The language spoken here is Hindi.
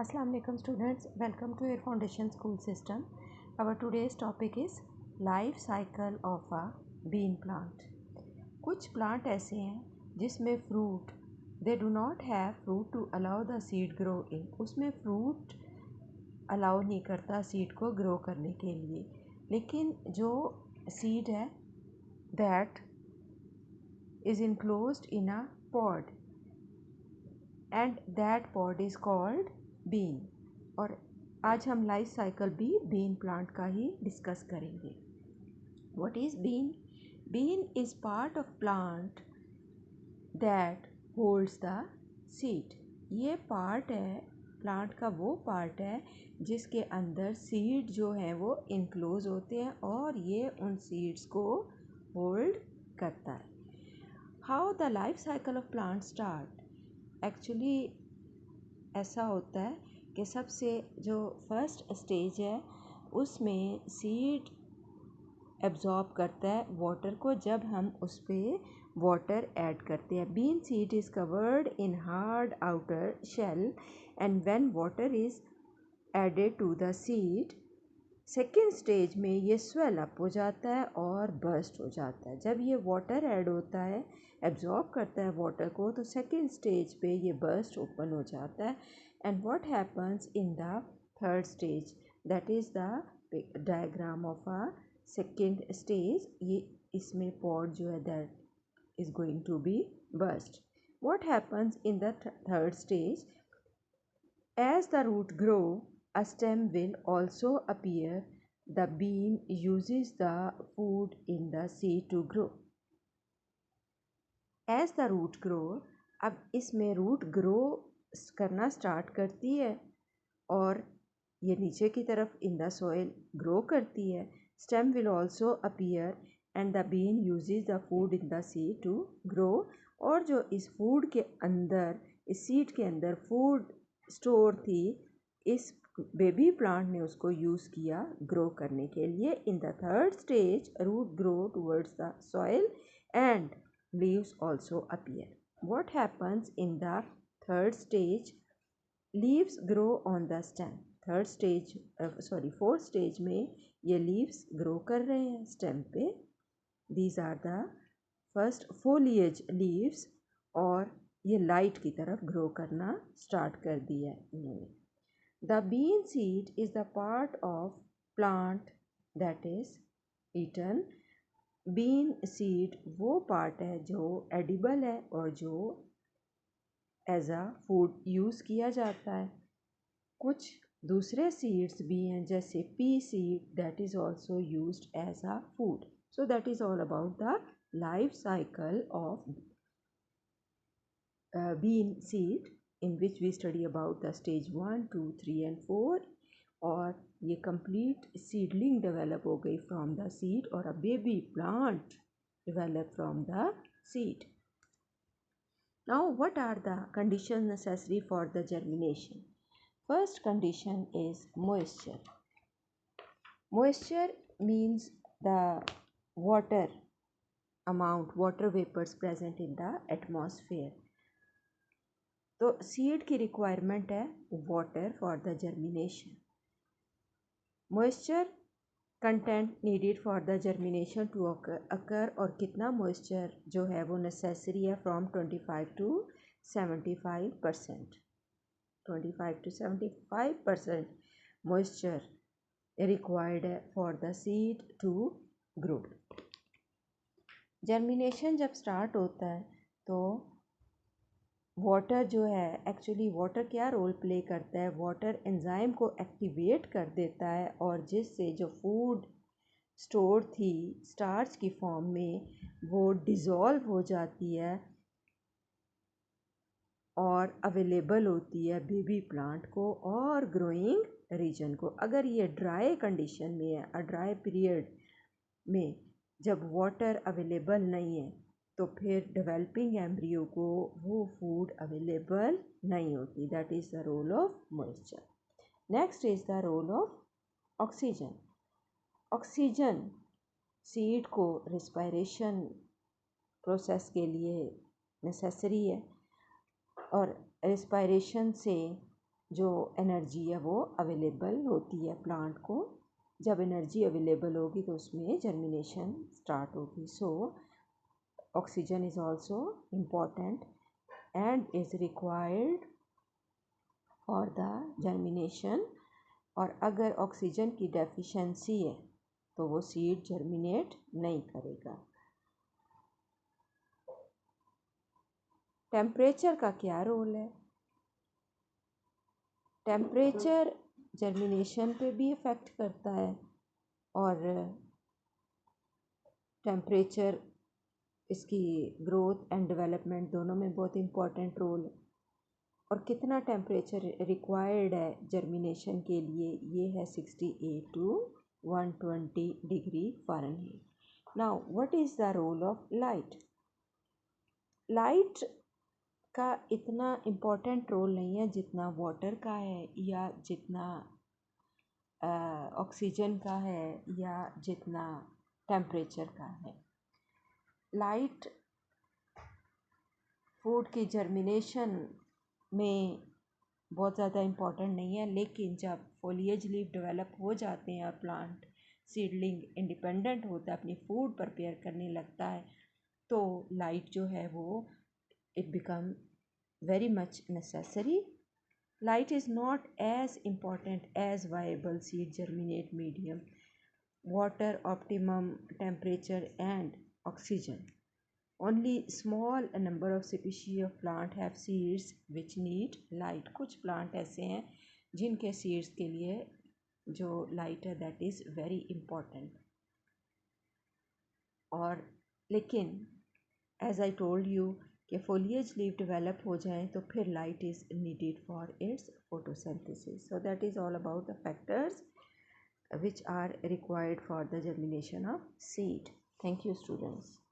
Assalamu alaikum students, welcome to your foundation school system. Our today's topic is life cycle of a bean plant. कुछ प्लांट ऐसे हैं जिसमें fruit they do not have fruit to allow the seed grow in, उसमें फ्रूट अलाउ नहीं करता सीड को ग्रो करने के लिए, लेकिन जो सीड है that is enclosed in a pod and that pod is called bean. और आज हम लाइफ साइकिल भी बीन प्लांट का ही डिस्कस करेंगे। What is bean? Bean is part of plant that holds the seed. ये पार्ट है प्लांट का, वो पार्ट है जिसके अंदर सीड जो है वो इनक्लोज होते हैं और ये उन सीड्स को होल्ड करता है। How the life cycle of plant start? Actually ऐसा होता है कि सबसे जो फर्स्ट स्टेज है उसमें सीड एब्जॉर्ब करता है वाटर को जब हम उस पर वाटर ऐड करते हैं। Bean seed is covered in hard outer shell and when water is added to the seed, second stage में ये स्वेल अप हो जाता है और बर्स्ट हो जाता है। जब ये वाटर ऐड होता है, एब्जॉर्ब करता है वाटर को, तो सेकेंड स्टेज पे ये बर्स्ट ओपन हो जाता है। And what happens in the third stage, that is the diagram of a second stage. ये इसमें पॉड जो है that is going to be burst. What happens in the third stage? As the root grow, a stem will also appear. The bean uses the food in the seed to grow. As the root grow, अब इसमें रूट ग्रो करना स्टार्ट करती है और ये नीचे की तरफ इन द सॉइल ग्रो करती है। Stem will also appear and the bean uses the food in the seed to grow. और जो इस फूड के अंदर, इस सीड के अंदर फूड स्टोर थी, इस बेबी प्लांट ने उसको यूज़ किया ग्रो करने के लिए। In the third stage root grow towards the soil and leaves also appear. What happens in the third stage? Leaves grow on the stem. Third stage fourth stage में ये लीव्स ग्रो कर रहे हैं स्टेम पे। These are the first foliage leaves और ये लाइट की तरफ ग्रो करना स्टार्ट कर दिया है इन्होंने। The bean seed is the part of plant that is eaten. Bean seed वो पार्ट है जो एडिबल है और जो एज अ फूड यूज़ किया जाता है। कुछ दूसरे सीड्स भी हैं जैसे pea seed that is also used as a food. So that is all about the life cycle of bean seed, in which we study about the stage 1, 2, 3 and 4। और ये complete seedling develop हो गई from the seed और a baby plant develop from the seed। Now what are the conditions necessary for the germination? First condition is moisture. Moisture means the water amount, water vapors present in the atmosphere। तो सीड की रिक्वायरमेंट है water for the germination. Moisture content needed for the germination to occur, और कितना मॉइस्चर जो है वो नेसेसरी है from 25 to 75%। 25 to 75% moisture required है for the seed to grow. Germination जब स्टार्ट होता है तो वाटर जो है, एक्चुअली वाटर क्या रोल प्ले करता है? वाटर एंजाइम को एक्टिवेट कर देता है और जिससे जो फूड स्टोर थी स्टार्च की फॉर्म में वो डिज़ोल्व हो जाती है और अवेलेबल होती है बेबी प्लांट को और ग्रोइंग रीजन को। अगर ये ड्राई कंडीशन में है, ड्राई पीरियड में जब वाटर अवेलेबल नहीं है, तो फिर डेवलपिंग एम्ब्रियो को वो फूड अवेलेबल नहीं होती। That is the role of moisture. Next is the role of oxygen. Oxygen seed को रिस्पायरेशन प्रोसेस के लिए नेसेसरी है और रिस्पायरेशन से जो एनर्जी है वो अवेलेबल होती है प्लांट को। जब एनर्जी अवेलेबल होगी तो उसमें जर्मिनेशन स्टार्ट होगी। So oxygen is also important and is required for the germination. और अगर ऑक्सीजन की डेफिशिएंसी है तो वो सीड जर्मिनेट नहीं करेगा। टेम्परेचर का क्या रोल है? टेम्परेचर जर्मिनेशन पे भी इफ़ेक्ट करता है और टेम्परेचर इसकी ग्रोथ एंड डेवलपमेंट दोनों में बहुत इम्पॉर्टेंट रोल है। और कितना टेम्परेचर रिक्वायर्ड है जर्मिनेशन के लिए, ये है 68 to 120 degree Fahrenheit. Now what is the role of light? Light का इतना इम्पोर्टेंट रोल नहीं है जितना वाटर का है, या जितना ऑक्सीजन का है, या जितना टेम्परेचर का है। लाइट फूड की जर्मिनेशन में बहुत ज़्यादा इम्पॉर्टेंट नहीं है, लेकिन जब फोलिएज लीफ डेवलप हो जाते हैं और प्लांट सीडलिंग इंडिपेंडेंट होता है, अपनी फूड प्रिपेयर करने लगता है, तो लाइट जो है वो it become very much necessary. Light is not as important as viable seed germinate medium, water, optimum temperature and oxygen. Only small number of species of plant have seeds which need light. कुछ plant ऐसे हैं जिनके seeds के लिए जो light है that is very important. और लेकिन एज आई टोल्ड यू कि foliage leaf develop हो जाए तो फिर light is needed for its photosynthesis. So that is all about the factors which are required for the germination of seed. Thank you, students.